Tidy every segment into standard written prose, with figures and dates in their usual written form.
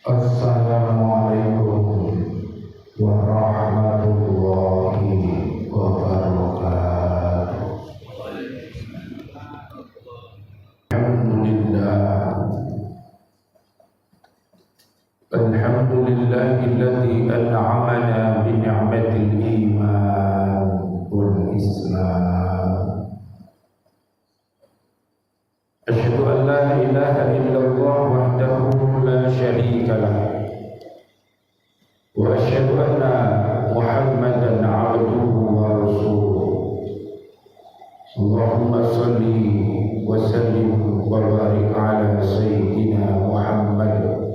Assalamualaikum warahmatullahi wabarakatuh. Alhamdulillahilladzi an'amana bi ni'matil iman wal islam. Asyhadu an la ilaha illallah wahdahu la syarika lah wa asyhadu anna Muhammadan 'abduhu wa rasuluh. Allahumma shalli wa sallim wa barik ala sayyidina Muhammad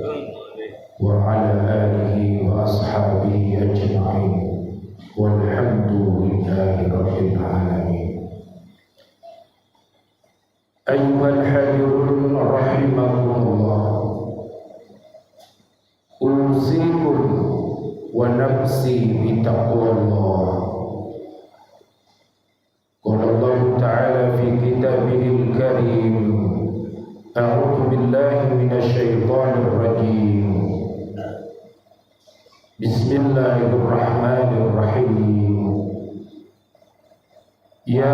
wa ala alihi wa ashabihi ajma'in walhamdulillahi rabbil alamin. Ayyuhal hadirun rahimakumullah, usikum wa nafsi bitaqwallah. Qala Allah Ta'ala fi kitabihil karim, a'udzu billahi minasy syaithanir rajim. Bismillahirrahmanirrahim. Ya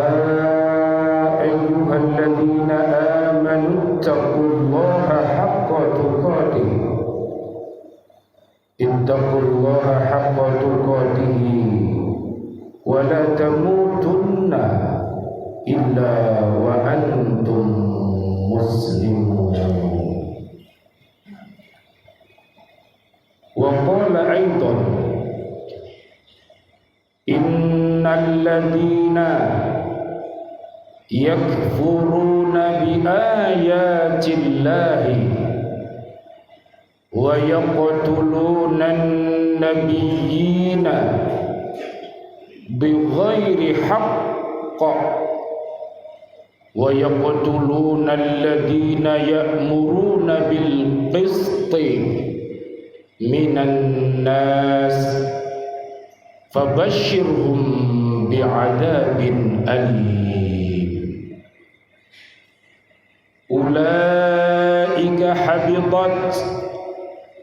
ayyuhalladzina amanu taqullaha haqqa tuqatih. Ittaqullaha haqqa tuqatih wa la tamutunna illa wa antum muslimun. Wa qala aidan innal ladzina yakfuruna bi ayatillahi wa yaqtuluna an-nabiyyina bighairi haqq wa yaqtuluna alladhina ya'muruna bil qisti minan nas fabashshirhum bi'adzabin alim. Ulaika habitat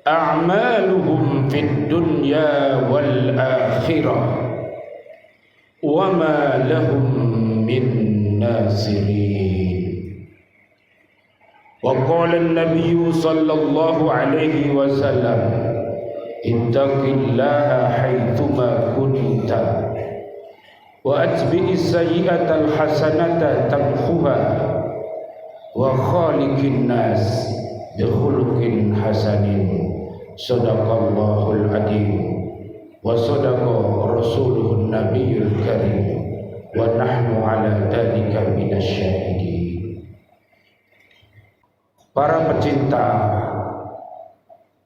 a'maluhum fid dunya wal akhirah wa ma lahum min nasirin. Wa qala an-nabiy sallallahu alaihi wasallam, ittaqillaha haitsuma kunta wa atbi'is sayyi'atal hasanata tamhuha wa khaliqin nas bi khuluqin hasanin. Shadaqallahul adzim wa sadaqa rasuluhun nabiyul karim wa nahnu ala dzalika minasyahidin. Para pecinta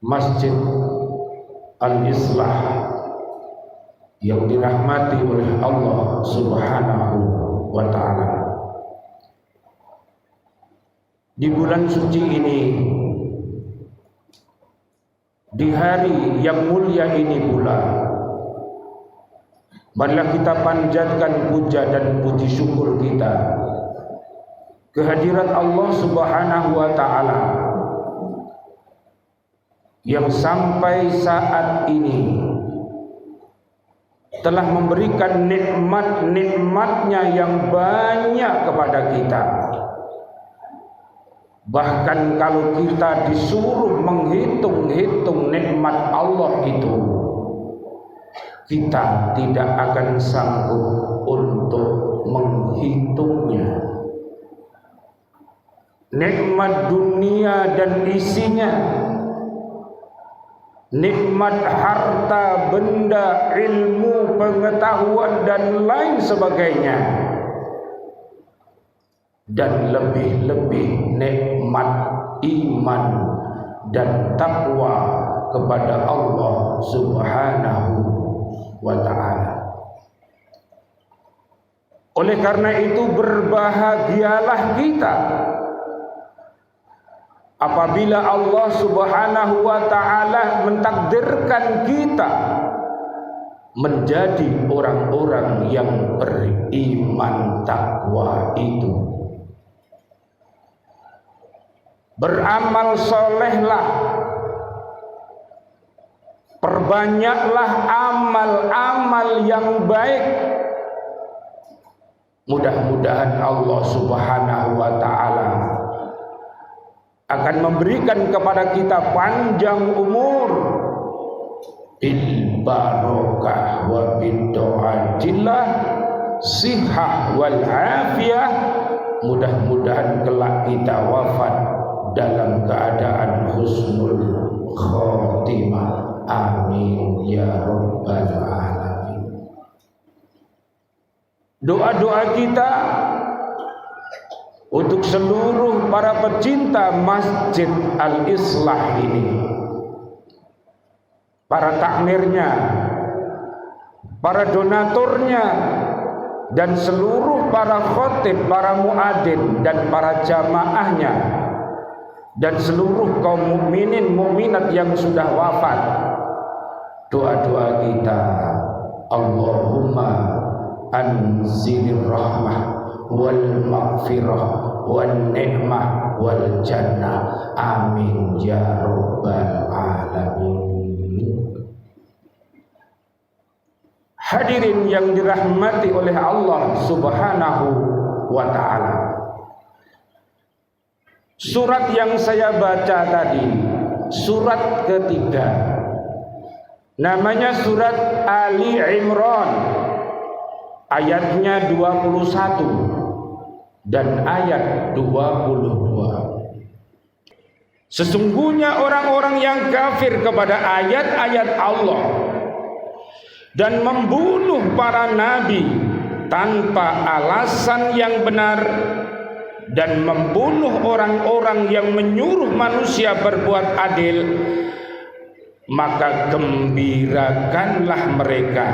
Masjid Al-Islah yang dirahmati oleh Allah Subhanahu wa ta'ala, di bulan suci ini, di hari yang mulia ini pula, marilah kita panjatkan puja dan puji syukur kita kehadirat Allah Subhanahu wa ta'ala yang sampai saat ini telah memberikan nikmat-nikmatnya yang banyak kepada kita. Bahkan kalau kita disuruh menghitung-hitung nikmat Allah itu, kita tidak akan sanggup untuk menghitungnya. Nikmat dunia dan isinya, nikmat harta, benda, ilmu, pengetahuan dan lain sebagainya, dan lebih-lebih nikmat iman dan takwa kepada Allah Subhanahu wa ta'ala. Oleh karena itu, berbahagialah kita apabila Allah Subhanahu wa ta'ala mentakdirkan kita menjadi orang-orang yang beriman takwa itu. Beramal solehlah Perbanyaklah amal-amal yang baik. Mudah-mudahan Allah Subhanahu wa ta'ala akan memberikan kepada kita panjang umur, bil barokah wa bidoatillah, sihah wal afiyah. Mudah-mudahan kelak kita wafat dalam keadaan husnul khotimah. Amin ya rabbal alamin. Doa-doa kita untuk seluruh para pecinta Masjid Al-Islah ini, para takmirnya, para donaturnya, dan seluruh para khotib, para muadzin, dan para jamaahnya, dan seluruh kaum mukminin mukminat yang sudah wafat. Doa-doa kita, Allahumma anzilir rahmah wal maghfirah wal ni'mah wal jannah. Amin ya rabbal alamin. Hadirin yang dirahmati oleh Allah Subhanahu wa ta'ala, surat yang saya baca tadi, surat ketiga, namanya surat Ali Imran, ayatnya 21 dan ayat 22. Sesungguhnya orang-orang yang kafir kepada ayat-ayat Allah dan membunuh para nabi tanpa alasan yang benar, dan membunuh orang-orang yang menyuruh manusia berbuat adil, maka gembirakanlah mereka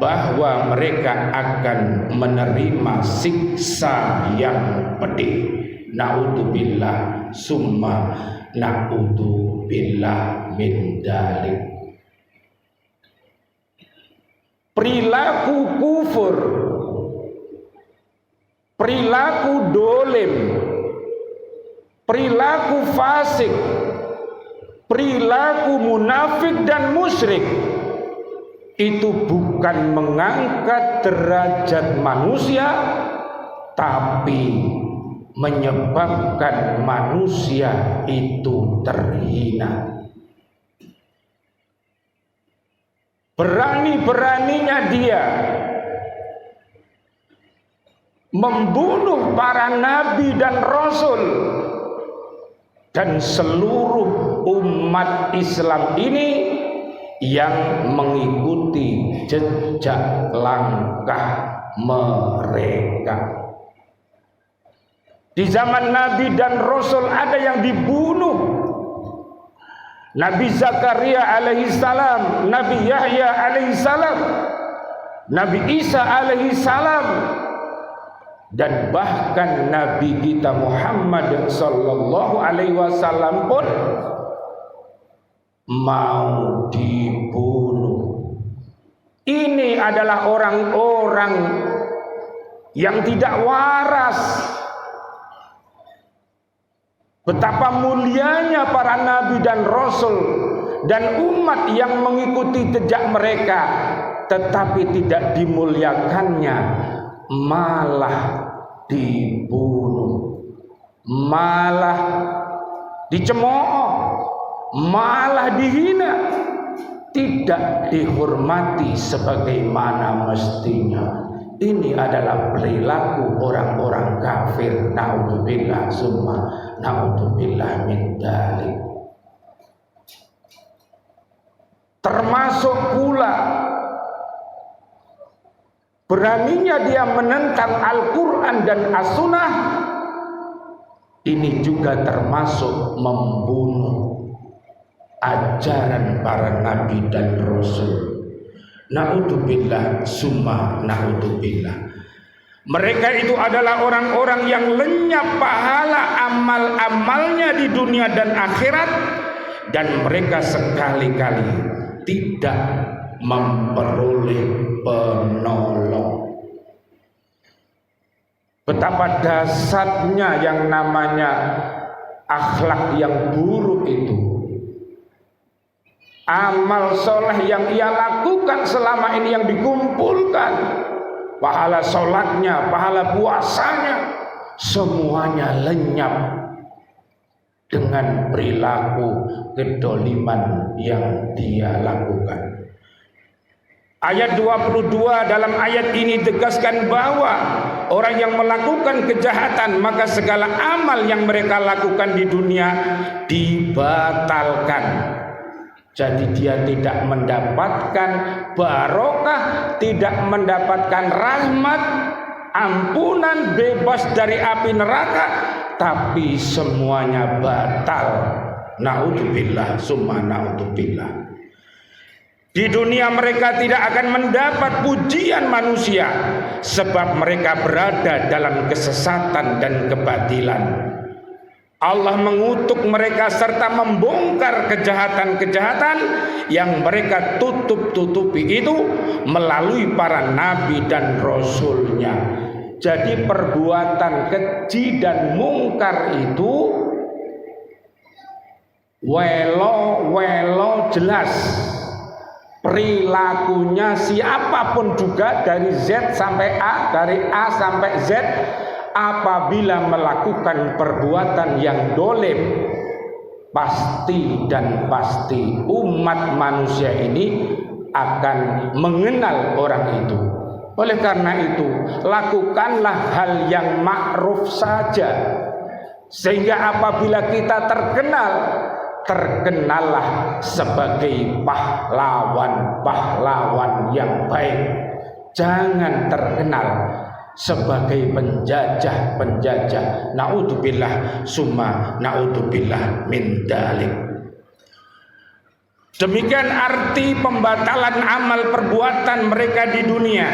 bahwa mereka akan menerima siksa yang pedih. Naudzubillah summa naudzubillah min dzalik. Perilaku kufur, perilaku dolim, perilaku fasik, perilaku munafik dan musyrik itu bukan mengangkat derajat manusia, tapi menyebabkan manusia itu terhina. Berani-beraninya dia membunuh para nabi dan rasul, dan seluruh umat Islam ini yang mengikuti jejak langkah mereka. Di zaman nabi dan rasul ada yang dibunuh. Nabi Zakaria alaihi salam, Nabi Yahya alaihi salam, Nabi Isa alaihi salam, dan bahkan Nabi kita Muhammad sallallahu alaihi wasallam pun mau dibunuh. Ini adalah orang-orang yang tidak waras. Betapa mulianya para nabi dan rasul dan umat yang mengikuti jejak mereka, tetapi tidak dimuliakannya, malah dibunuh, malah dicemooh, malah dihina, tidak dihormati sebagaimana mestinya. Ini adalah perilaku orang-orang kafir. Naudzubillah summa naudzubillah min dzalik. Termasuk pula beraninya dia menentang Al-Quran dan As-Sunnah. Ini juga termasuk membunuh ajaran para nabi dan rasul. Naudzubillah summa naudzubillah. Mereka itu adalah orang-orang yang lenyap pahala amal-amalnya di dunia dan akhirat, dan mereka sekali-kali tidak memperoleh penolong. Betapa dasarnya yang namanya akhlak yang buruk itu. amal soleh yang ia lakukan selama ini yang dikumpulkan, pahala sholatnya, pahala puasanya, semuanya lenyap dengan perilaku kedoliman yang dia lakukan. Ayat 22 dalam ayat ini tegaskan bahwa orang yang melakukan kejahatan maka segala amal yang mereka lakukan di dunia dibatalkan. Jadi dia tidak mendapatkan barokah, tidak mendapatkan rahmat, ampunan, bebas dari api neraka, tapi semuanya batal. Naudzubillah, summa naudzubillah. Di dunia mereka tidak akan mendapat pujian manusia sebab mereka berada dalam kesesatan dan kebatilan. Allah mengutuk mereka serta membongkar kejahatan-kejahatan yang mereka tutup-tutupi itu melalui para nabi dan rasulnya. Jadi perbuatan keji dan mungkar itu welo jelas. Perilakunya siapapun juga dari Z sampai A, dari A sampai Z, apabila melakukan perbuatan yang dolim, pasti dan pasti umat manusia ini akan mengenal orang itu. Oleh karena itu, lakukanlah hal yang ma'ruf saja, sehingga apabila kita terkenallah sebagai pahlawan yang baik. Jangan terkenal sebagai penjajah. Naudzubillah summa naudzubillah min dzalik. Demikian arti pembatalan amal perbuatan mereka di dunia.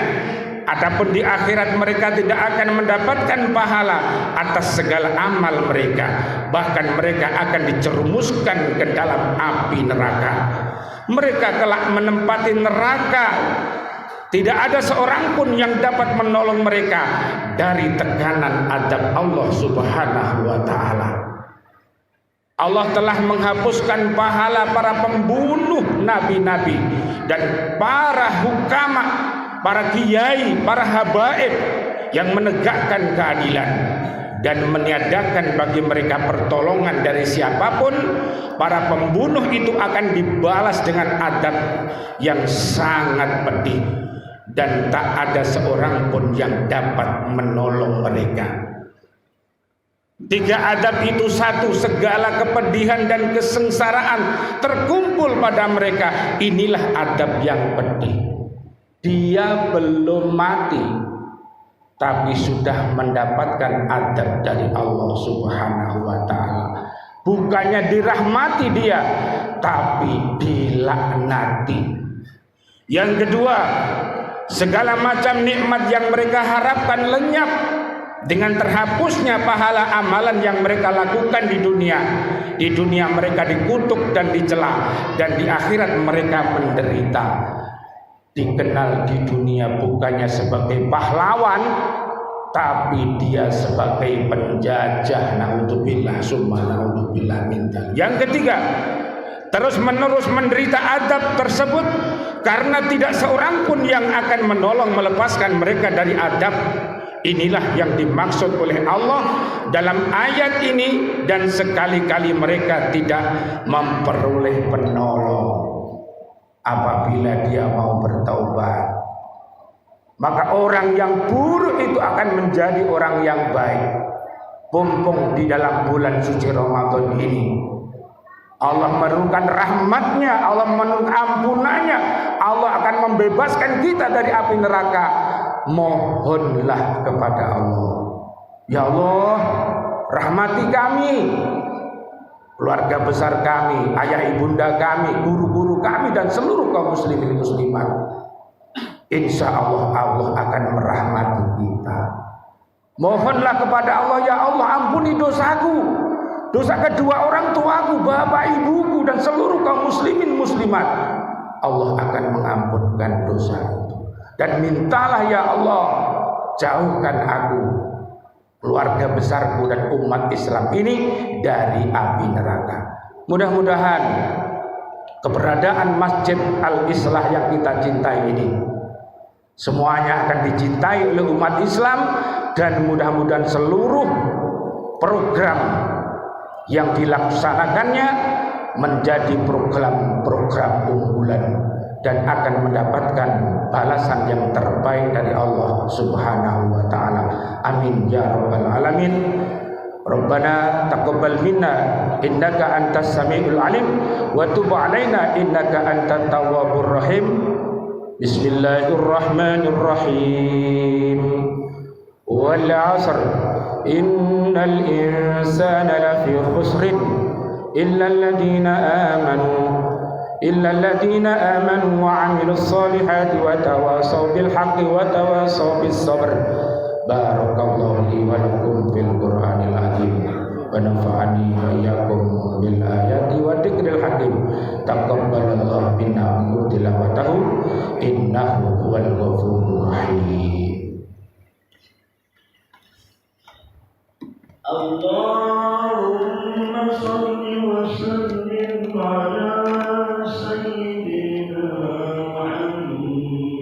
Adapun di akhirat mereka tidak akan mendapatkan pahala atas segala amal mereka. Bahkan mereka akan dicerumuskan ke dalam api neraka. Mereka kelak menempati neraka. Tidak ada seorang pun yang dapat menolong mereka dari tekanan azab Allah Subhanahu wa ta'ala. Allah telah menghapuskan pahala para pembunuh nabi-nabi dan para hukama, para kiai, para habaib yang menegakkan keadilan dan meniadakan bagi mereka pertolongan dari siapapun. Para pembunuh itu akan dibalas dengan adab yang sangat pedih dan tak ada seorang pun yang dapat menolong mereka. Tiga adab itu satu, segala kepedihan dan kesengsaraan terkumpul pada mereka. Inilah adab yang pedih. Dia belum mati, tapi sudah mendapatkan adab dari Allah Subhanahu wa ta'ala. Bukannya dirahmati dia, tapi dilaknati. Yang kedua, segala macam nikmat yang mereka harapkan lenyap dengan terhapusnya pahala amalan yang mereka lakukan di dunia. Di dunia mereka dikutuk dan dicela, dan di akhirat mereka menderita. Dikenal di dunia bukannya sebagai pahlawan, tapi dia sebagai penjajah. Naudzubillah summa naudzubillah min dzalik. Yang ketiga, terus menerus menderita adab tersebut karena tidak seorang pun yang akan menolong melepaskan mereka dari adab. Inilah yang dimaksud oleh Allah dalam ayat ini, dan sekali-kali mereka tidak memperoleh penolong. Apabila dia mau bertaubat, maka orang yang buruk itu akan menjadi orang yang baik. Mumpung di dalam bulan suci Ramadan ini Allah menurunkan rahmatnya, Allah menurunkan ampunannya, Allah akan membebaskan kita dari api neraka. Mohonlah kepada Allah, ya Allah, rahmati kami, keluarga besar kami, ayah ibunda kami, guru-guru kami, dan seluruh kaum muslimin muslimat. Insya Allah Allah akan merahmati kita. Mohonlah kepada Allah, ya Allah, ampuni dosaku, dosa kedua orang tuaku, bapak ibuku, dan seluruh kaum muslimin muslimat. Allah akan mengampunkan dosa itu. Dan mintalah, ya Allah, jauhkan aku, keluarga besarku, dan umat Islam ini dari api neraka. Mudah-mudahan keberadaan Masjid Al-Islah yang kita cintai ini. Semuanya akan dicintai oleh umat Islam, dan mudah-mudahan seluruh program yang dilaksanakannya menjadi program-program unggulan dan akan mendapatkan balasan yang terbaik dari Allah Subhanahu wa taala. Amin ya rabbal alamin. Rabbana taqabbal minna innaka antas samiul alim wa tub alaina innaka antat tawwabur rahim. Bismillahirrahmanirrahim. Wal 'asr innal insana lafi khusrin illa alladhina amanu wa 'amilus solihati wa tawasaw bil haqqi wa tawasaw bis sabr. Barakallahu li wa lakum fil Qur'anil azim wa nafa'ani wa iyyakum bil ayati wa dzikril hakim. Taqabbalallahu minna wa tilawatahu innahu huwal ghafurur rahim. Allahumma shalli wa sallim ala sayyidina Muhammadin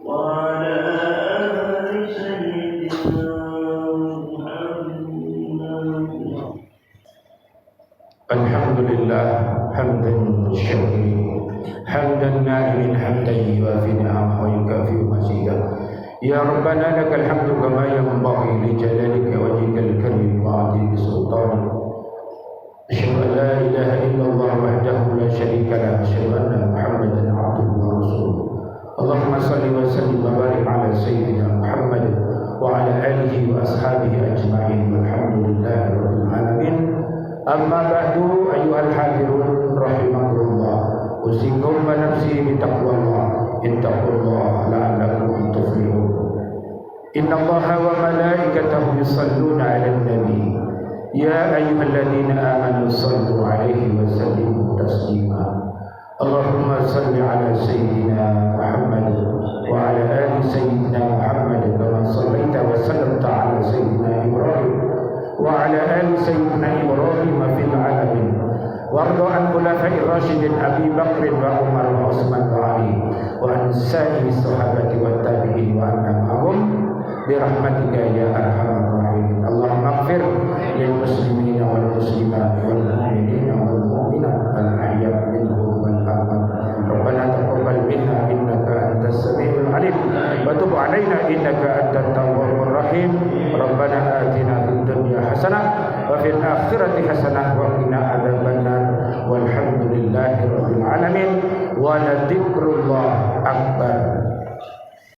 wa ala Alhamdulillah hamdan syakir hamdan na'imin hamdan yuwafi ni'amahu wa yukafi mazidah. Ya Rabbana lakal hamdu kama yanbaghi li jalalika wajhikal karim wa 'azimi sultanik. Asyhadu an la ilaha illallah wahdahu la syarika lahu, asyhadu anna Muhammadan 'abduhu wa rasuluh. Allahumma shalli wa sallim wa barik ala sayyidina Muhammad wa ala alihi wa ashabihi ajma'in. Walhamdulillahi rabbil alamin. Amma ba'du ayyuhal hadirun rahimakumullah. Usikum wa nafsi bi taqwallah. Ittaqullaha la'allakum tuflihun. Innallaha wa malaikatahu yusalluna 'alan nabi. Ya ayyuhalladzina amanu shallu 'alaihi wa sallimu taslima. Allahumma salli 'ala sayyidina Muhammad wa 'ala ali sayyidina Muhammad kama shallaita wa sallamta 'ala sayyidina Ibrahim wa ala ali sayyidina Ibrahim fil alamin. Warda an khulafa'ir rasyidin Abi Bakr wa Umar wa Utsman wa Ali wa an sa'iri sahabati wat tabi'in wa anna ma'hum bi rahmatika ya arhamar rahimin. Allahumma ighfir lil muslimina wal muslimat wal mu'minina wal mu'minat al ahya' minhum wal amwat. Rabbana taqabbal minna innaka antas samiul alim wa tub alaina innaka antat tawwabur rahim. Rabbana atina fid dunya hasanah wa fil akhirati hasanah wa qina adzabannar. Walhamdulillahi rabbil alamin. Wa la dzikrullah